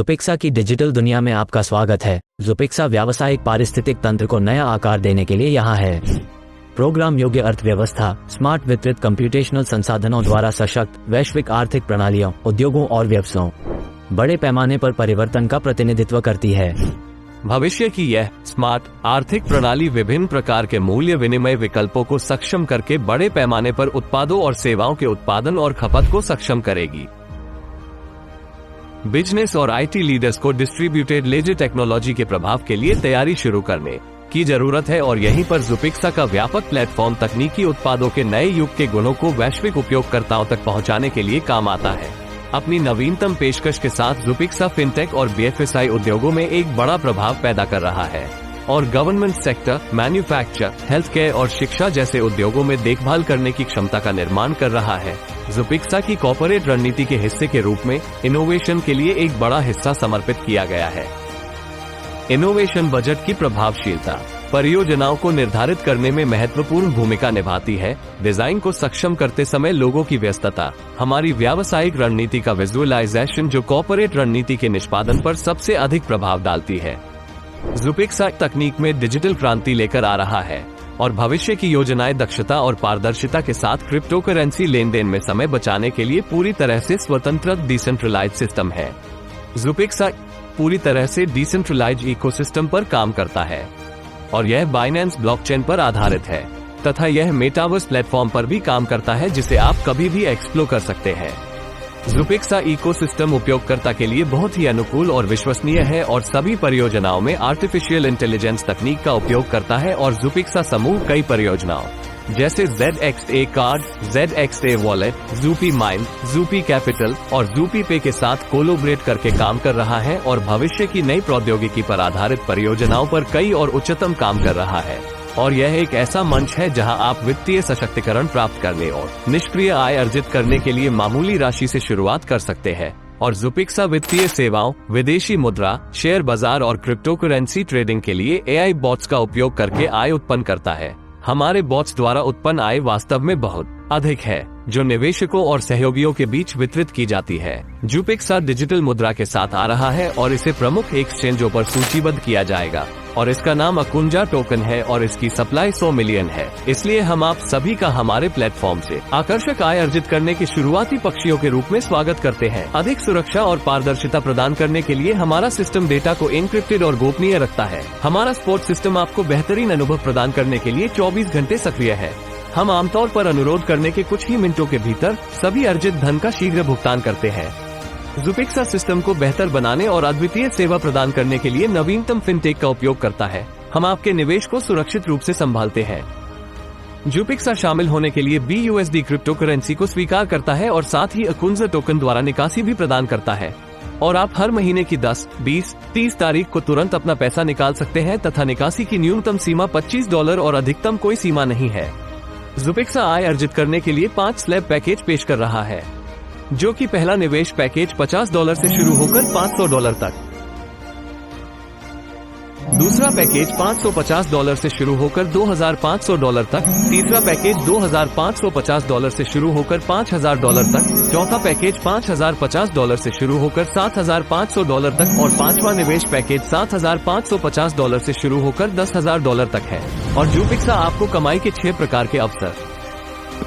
ज़ुपिक्सा की डिजिटल दुनिया में आपका स्वागत है। ज़ुपिक्सा व्यावसायिक पारिस्थितिक तंत्र को नया आकार देने के लिए यहाँ है। प्रोग्राम योग्य अर्थव्यवस्था, स्मार्ट वितरित कंप्यूटेशनल संसाधनों द्वारा सशक्त वैश्विक आर्थिक प्रणालियों, उद्योगों और व्यवसायों बड़े पैमाने पर परिवर्तन का प्रतिनिधित्व करती है। भविष्य की यह स्मार्ट आर्थिक प्रणाली विभिन्न प्रकार के मूल्य विनिमय विकल्पों को सक्षम करके बड़े पैमाने पर उत्पादों और सेवाओं के उत्पादन और खपत को सक्षम करेगी। बिजनेस और आईटी लीडर्स को डिस्ट्रीब्यूटेड लेजर टेक्नोलॉजी के प्रभाव के लिए तैयारी शुरू करने की जरूरत है और यहीं पर ज़ुपिक्सा का व्यापक प्लेटफॉर्म तकनीकी उत्पादों के नए युग के गुणों को वैश्विक उपयोगकर्ताओं तक पहुंचाने के लिए काम आता है। अपनी नवीनतम पेशकश के साथ ज़ुपिक्सा फिनटेक और बीएफएसआई उद्योगों में एक बड़ा प्रभाव पैदा कर रहा है और government sector, manufacture, health care और शिक्षा जैसे उद्योगों में देखभाल करने की क्षमता का निर्माण कर रहा है। ज़ुपिक्सा की कॉर्पोरेट रणनीति के हिस्से के रूप में इनोवेशन के लिए एक बड़ा हिस्सा समर्पित किया गया है। इनोवेशन बजट की प्रभावशीलता परियोजनाओं को निर्धारित करने में महत्वपूर्ण भूमिका निभाती है। डिजाइन को सक्षम करते समय लोगों की व्यस्तता हमारी व्यावसायिक रणनीति का विजुअलाइजेशन जो कॉर्पोरेट रणनीति के निष्पादन पर सबसे अधिक प्रभाव डालती है। ज़ुपिक्सा तकनीक में डिजिटल क्रांति लेकर आ रहा है और भविष्य की योजनाएं दक्षता और पारदर्शिता के साथ क्रिप्टोकरेंसी लेन देन में समय बचाने के लिए पूरी तरह से स्वतंत्र डिसेंट्रलाइज्ड सिस्टम है। ज़ुपिक्सा पूरी तरह से डिसेंट्रलाइज्ड इकोसिस्टम पर काम करता है और यह बाइनेंस ब्लॉकचेन पर आधारित है तथा यह मेटावर्स प्लेटफॉर्म पर भी काम करता है जिसे आप कभी भी एक्सप्लोर कर सकते हैं। ज़ुपिक्सा इकोसिस्टम उपयोगकर्ता के लिए बहुत ही अनुकूल और विश्वसनीय है और सभी परियोजनाओं में आर्टिफिशियल इंटेलिजेंस तकनीक का उपयोग करता है और ज़ुपिक्सा समूह कई परियोजनाओं जैसे ZXA card, ZXA wallet, Zupee mind, Zupee capital और ज़ुपी पे के साथ कोलैबोरेट करके काम कर रहा है और भविष्य की नई प्रौद्योगिकी पर आधारित परियोजनाओं पर कई और उच्चतम काम कर रहा है और यह एक ऐसा मंच है जहां आप वित्तीय सशक्तिकरण प्राप्त करने और निष्क्रिय आय अर्जित करने के लिए मामूली राशि से शुरुआत कर सकते हैं। और ज़ुपिक्सा वित्तीय सेवाओं, विदेशी मुद्रा, शेयर बाजार और क्रिप्टोकरेंसी ट्रेडिंग के लिए AI बॉट्स का उपयोग करके आय उत्पन्न करता है। हमारे बॉट्स द्वारा उत्पन्न आय वास्तव में बहुत अधिक है जो निवेशकों और सहयोगियों के बीच वितरित की जाती है। ज़ुपिक्सा डिजिटल मुद्रा के साथ आ रहा है और इसे प्रमुख एक्सचेंजों पर सूचीबद्ध किया जाएगा और इसका नाम अकुंजा टोकन है और इसकी सप्लाई 100 मिलियन है। इसलिए हम आप सभी का हमारे प्लेटफॉर्म से आकर्षक आय अर्जित करने के शुरुआती पक्षियों के रूप में स्वागत करते हैं। अधिक सुरक्षा और पारदर्शिता प्रदान करने के लिए हमारा सिस्टम डेटा को एन्क्रिप्टेड और गोपनीय रखता है। हमारा सपोर्ट सिस्टम आपको बेहतरीन अनुभव प्रदान करने के लिए 24 घंटे सक्रिय है। हम आमतौर पर अनुरोध करने के कुछ ही मिनटों के भीतर सभी अर्जित धन का शीघ्र भुगतान करते हैं। ज़ुपिक्सा सिस्टम को बेहतर बनाने और अद्वितीय सेवा प्रदान करने के लिए नवीनतम फिनटेक का उपयोग करता है। हम आपके निवेश को सुरक्षित रूप से संभालते हैं। ज़ुपिक्सा शामिल होने के लिए BUSD क्रिप्टोकरेंसी को स्वीकार करता है और साथ ही अकुंजा टोकन द्वारा निकासी भी प्रदान करता है और आप हर महीने की 10, 20, 30 तारीख को तुरंत अपना पैसा निकाल सकते हैं तथा निकासी की न्यूनतम सीमा $25 और अधिकतम कोई सीमा नहीं है। ज़ुपिक्सा आय अर्जित करने के लिए 5 स्लैब पैकेज पेश कर रहा है जो कि पहला निवेश पैकेज $50 से शुरू होकर $500 तक, दूसरा पैकेज $550 से शुरू होकर $2500 तक, तीसरा पैकेज $2550 से शुरू होकर $5000 तक, चौथा पैकेज $5050 से शुरू होकर $7500 तक और पांचवा निवेश पैकेज $7550 से शुरू होकर $10000 तक है। और ज़ुपिक्सा आपको कमाई के 6 प्रकार के अवसर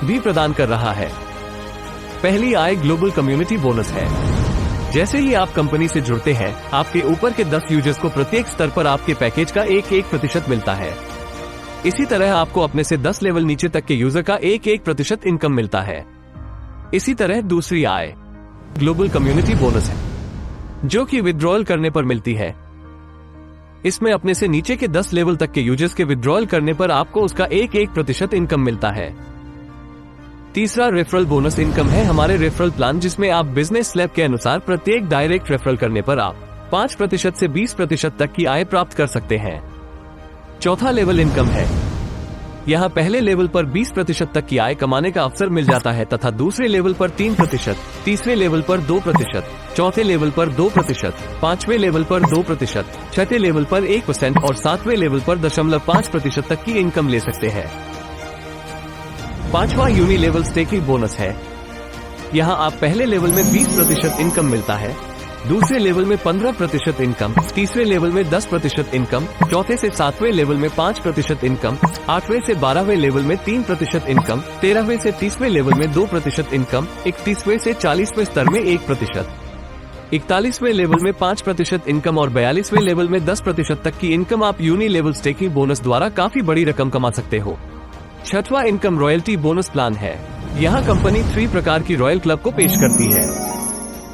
भी प्रदान कर रहा है। पहली आय ग्लोबल कम्युनिटी बोनस है। जैसे ही आप कंपनी से जुड़ते हैं, आपके ऊपर के 10 यूजर्स को प्रत्येक स्तर पर आपके पैकेज का 1% मिलता है। इसी तरह आपको अपने से 10 लेवल नीचे तक के यूजर का 1% इनकम मिलता है। इसी तरह दूसरी आय ग्लोबल कम्युनिटी बोनस है जो कि विड्रॉल करने पर मिलती है। इसमें अपने से नीचे के 10 लेवल तक के यूजर्स के विड्रॉल करने पर आपको उसका 1% इनकम मिलता है। तीसरा रेफरल बोनस इनकम है हमारे रेफरल प्लान जिसमें आप बिजनेस स्लैब के अनुसार प्रत्येक डायरेक्ट रेफरल करने पर आप 5% से 20% तक की आय प्राप्त कर सकते हैं। चौथा लेवल इनकम है। यहाँ पहले लेवल पर 20% तक की आय कमाने का अवसर मिल जाता है तथा दूसरे लेवल पर 3%, तीसरे लेवल पर 2%, चौथे लेवल पर 2%, पांचवें लेवल पर 2%, छठे लेवल पर 1% और सातवें लेवल पर 0.5% तक की इनकम ले सकते हैं। पांचवा यूनी लेवल स्टेकिंग बोनस है। यहाँ आप पहले लेवल में 20% इनकम मिलता है, दूसरे लेवल में 15% इनकम, तीसरे लेवल में 10% इनकम, चौथे से 7वें लेवल में 5% इनकम, 8वें से 12वें लेवल में 3% इनकम, 13वें से 30वें लेवल में 2% इनकम, 31वें से 40वें स्तर में 1%, 41वें लेवल में 5% इनकम और 42वें लेवल में 10% तक की इनकम आप यूनी लेवल स्टेकिंग बोनस द्वारा काफी बड़ी रकम कमा सकते हो। छठवां इनकम रॉयल्टी बोनस प्लान है। यहाँ कंपनी 3 प्रकार की रॉयल क्लब को पेश करती है,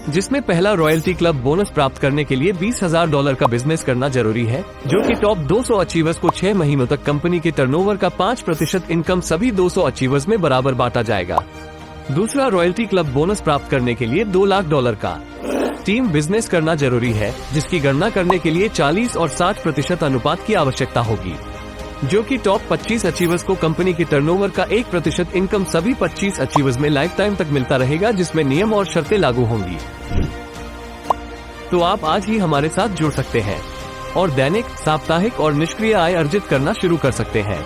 जिसमें पहला रॉयल्टी क्लब बोनस प्राप्त करने के लिए $20,000 का बिजनेस करना जरूरी है, जो कि टॉप 200 अचीवर्स को 6 महीनों तक कंपनी के टर्नओवर का 5% इनकम सभी 200 अचीवर्स में बराबर बांटा जाएगा। दूसरा रॉयल्टी क्लब बोनस प्राप्त करने के लिए $2 लाख का टीम बिजनेस करना जरूरी है, जिसकी गणना करने के लिए 40 और 60% अनुपात की आवश्यकता होगी, जो कि टॉप 25 अचीवर्स को कंपनी के टर्नओवर का 1% इनकम सभी 25 अचीवर्स में लाइफ टाइम तक मिलता रहेगा, जिसमें नियम और शर्तें लागू होंगी। तो आप आज ही हमारे साथ जुड़ सकते हैं और दैनिक, साप्ताहिक और निष्क्रिय आय अर्जित करना शुरू कर सकते हैं।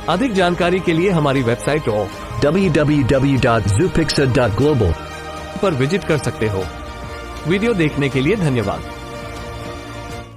अधिक जानकारी के लिए हमारी वेबसाइट www.zupixa.global पर विजिट कर सकते हो। वीडियो देखने के लिए धन्यवाद।